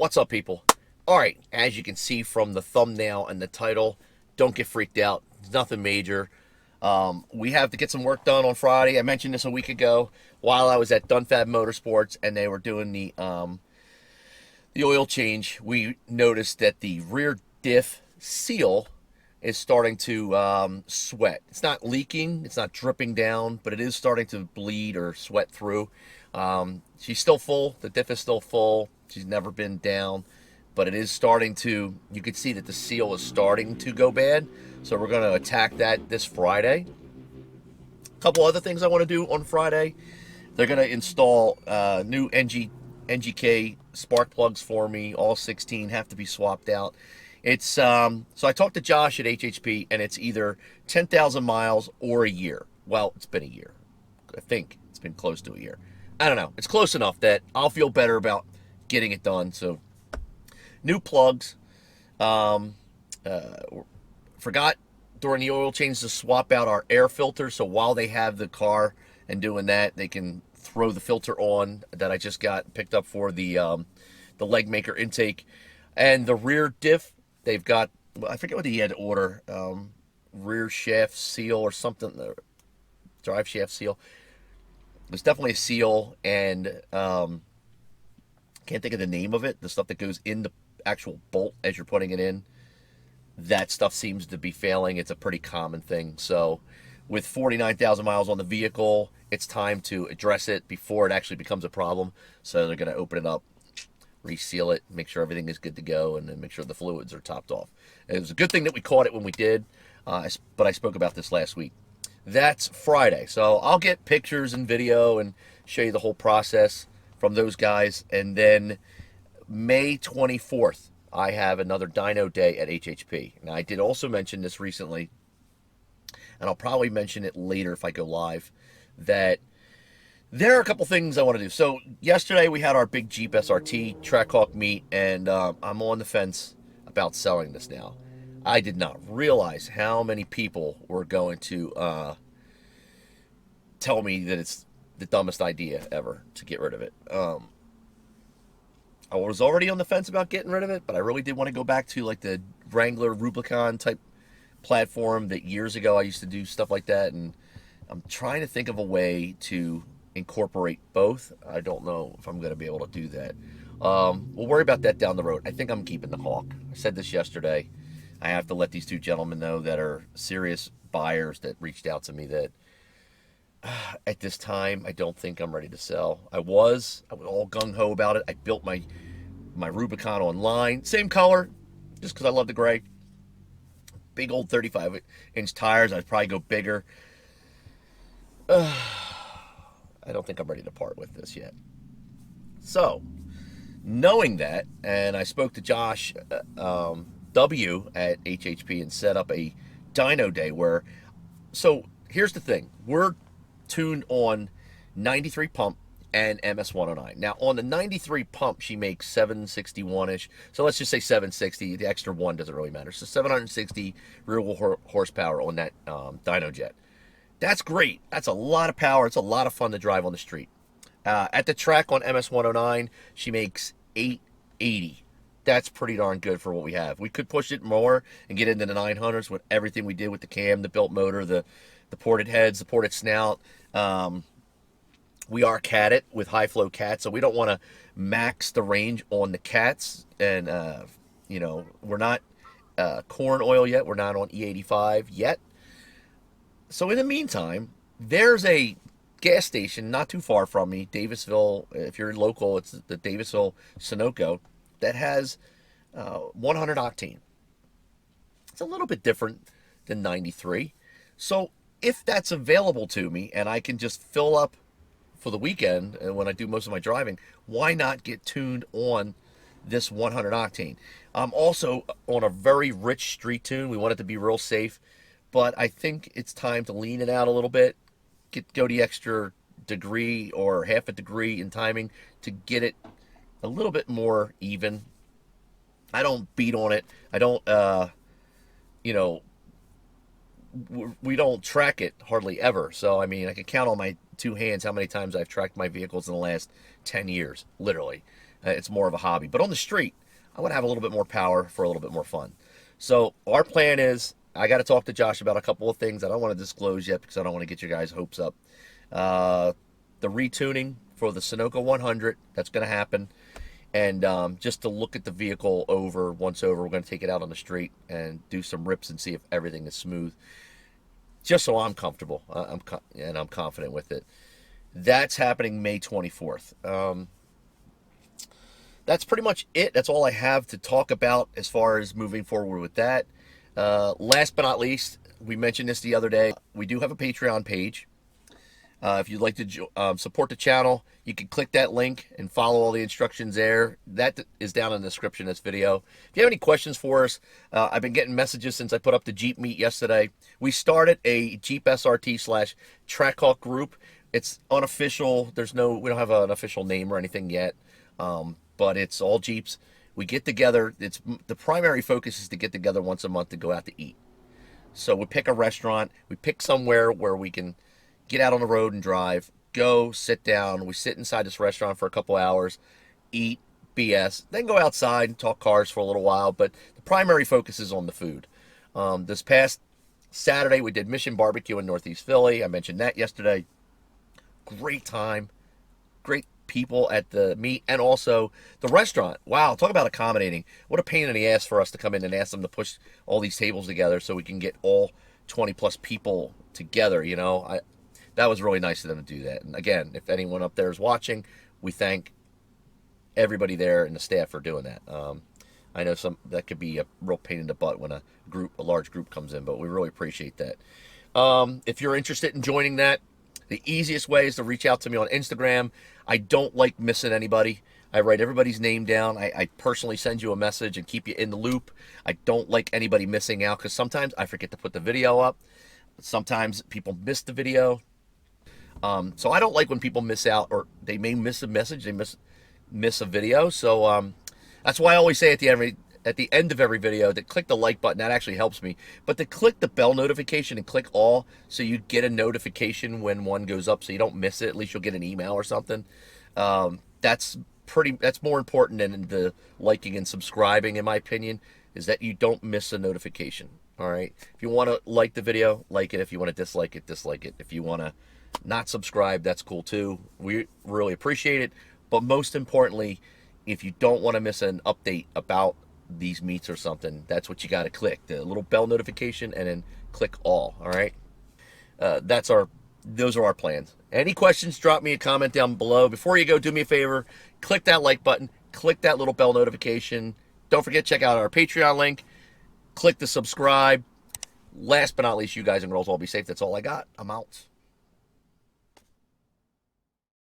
What's up, people? All right, as you can see from the thumbnail and the title, don't get freaked out. It's nothing major. We have to get some work done on Friday. I mentioned this a week ago while I was at Dunfab Motorsports, and they were doing the oil change. We noticed that the rear diff seal is starting to sweat. It's not leaking, it's not dripping down, but it is starting to bleed or sweat through. She's still full. The diff is still full. She's never been down, but it is starting to, you can see that the seal is starting to go bad. So we're going to attack that this Friday. A couple other things I want to do on Friday. They're going to install new NGK spark plugs for me. All 16 have to be swapped out. It's so I talked to Josh at HHP, and it's either 10,000 miles or a year. Well, it's been a year. I think it's been close to a year. I don't know. It's close enough that I'll feel better about getting it done. So, new plugs. Forgot during the oil change to swap out our air filter. So while they have the car and doing that, they can throw the filter on that I just got picked up for the leg maker intake. And the rear diff, they've got, well, I forget what he had to order, rear shaft seal or something, drive shaft seal. There's definitely a seal, and can't think of the name of it, the stuff that goes in the actual bolt as you're putting it in. That stuff seems to be failing. It's a pretty common thing. So with 49,000 miles on the vehicle, it's time to address it before it actually becomes a problem. So they're going to open it up, reseal it, make sure everything is good to go, and then make sure the fluids are topped off. It was a good thing that we caught it when we did, but I spoke about this last week. That's Friday, so I'll get pictures and video and show you the whole process from those guys. And then May 24th, I have another dyno day at HHP. Now, I did also mention this recently, and I'll probably mention it later if I go live, that there are a couple things I want to do. So yesterday we had our big Jeep SRT Trackhawk meet, and I'm on the fence about selling this now. I did not realize how many people were going to tell me that it's the dumbest idea ever to get rid of it. I was already on the fence about getting rid of it, but I really did want to go back to like the Wrangler Rubicon type platform that years ago I used to do stuff like that, and I'm trying to think of a way to incorporate both. I don't know if I'm going to be able to do that. We'll worry about that down the road. I think I'm keeping the Hawk. I said this yesterday. I have to let these two gentlemen know that are serious buyers that reached out to me that at this time I don't think I'm ready to sell. I was all gung-ho about it. I built my Rubicon online. Same color, just because I love the gray. Big old 35-inch tires. I'd probably go bigger. I don't think I'm ready to part with this yet. So, knowing that, and I spoke to Josh W at HHP and set up a dyno day where, so here's the thing. We're tuned on 93 pump and MS-109. Now, on the 93 pump, she makes 761-ish. So let's just say 760. The extra one doesn't really matter. So 760 rear-wheel horsepower on that dyno jet. That's great. That's a lot of power. It's a lot of fun to drive on the street. At the track on MS-109, she makes 880. That's pretty darn good for what we have. We could push it more and get into the 900s with everything we did with the cam, the built motor, the ported heads, the ported snout. We are catted with high flow cats, so we don't want to max the range on the cats. And, we're not corn oil yet. We're not on E85 yet. So in the meantime, there's a gas station not too far from me, Davisville. If you're local, it's the Davisville Sunoco, that has 100 octane. It's a little bit different than 93. So if that's available to me and I can just fill up for the weekend and when I do most of my driving, why not get tuned on this 100 octane? I'm also on a very rich street tune. We want it to be real safe, but I think it's time to lean it out a little bit, go the extra degree or half a degree in timing to get it a little bit more even. I don't beat on it. I don't, we don't track it hardly ever. So, I mean, I can count on my two hands how many times I've tracked my vehicles in the last 10 years, literally. It's more of a hobby. But on the street, I want to have a little bit more power for a little bit more fun. So our plan is, I got to talk to Josh about a couple of things I don't want to disclose yet because I don't want to get your guys' hopes up. The retuning for the Sunoco 100, that's going to happen. And just to look at the vehicle once over, we're going to take it out on the street and do some rips and see if everything is smooth. Just so I'm comfortable and I'm confident with it. That's happening May 24th. That's pretty much it. That's all I have to talk about as far as moving forward with that. Last but not least, we mentioned this the other day. We do have a Patreon page. If you'd like to support the channel, you can click that link and follow all the instructions there. That is down in the description of this video. If you have any questions for us, I've been getting messages since I put up the Jeep meet yesterday. We started a Jeep SRT / Trackhawk group. It's unofficial. We don't have an official name or anything yet, but it's all Jeeps. We get together. The primary focus is to get together once a month to go out to eat. So we pick a restaurant. We pick somewhere where we can get out on the road and drive, go sit down. We sit inside this restaurant for a couple hours, eat, BS, then go outside and talk cars for a little while. But the primary focus is on the food. This past Saturday, we did Mission Barbecue in Northeast Philly. I mentioned that yesterday. Great time. Great people at the meet and also the restaurant. Wow, talk about accommodating. What a pain in the ass for us to come in and ask them to push all these tables together so we can get all 20 plus people together, you know. That was really nice of them to do that. And again, if anyone up there is watching, we thank everybody there and the staff for doing that. I know that could be a real pain in the butt when a large group comes in, but we really appreciate that. If you're interested in joining that, the easiest way is to reach out to me on Instagram. I don't like missing anybody. I write everybody's name down. I personally send you a message and keep you in the loop. I don't like anybody missing out because sometimes I forget to put the video up. Sometimes people miss the video. So I don't like when people miss out, or they may miss a message, they miss a video. So that's why I always say at the end of every video to click the like button. That actually helps me. But to click the bell notification and click all, so you get a notification when one goes up, so you don't miss it. At least you'll get an email or something. That's more important than the liking and subscribing, in my opinion, is that you don't miss a notification. All right. If you want to like the video, like it. If you want to dislike it, dislike it. If you want to not subscribe, that's cool too. We really appreciate it. But most importantly, if you don't want to miss an update about these meets or something, that's what you got to click, the little bell notification, and then click all. All right. Those are our plans. Any questions, drop me a comment down below. Before you go, do me a favor, click that like button, click that little bell notification. Don't forget, check out our Patreon link, click the subscribe. Last but not least, you guys and girls all be safe. That's all I got. I'm out.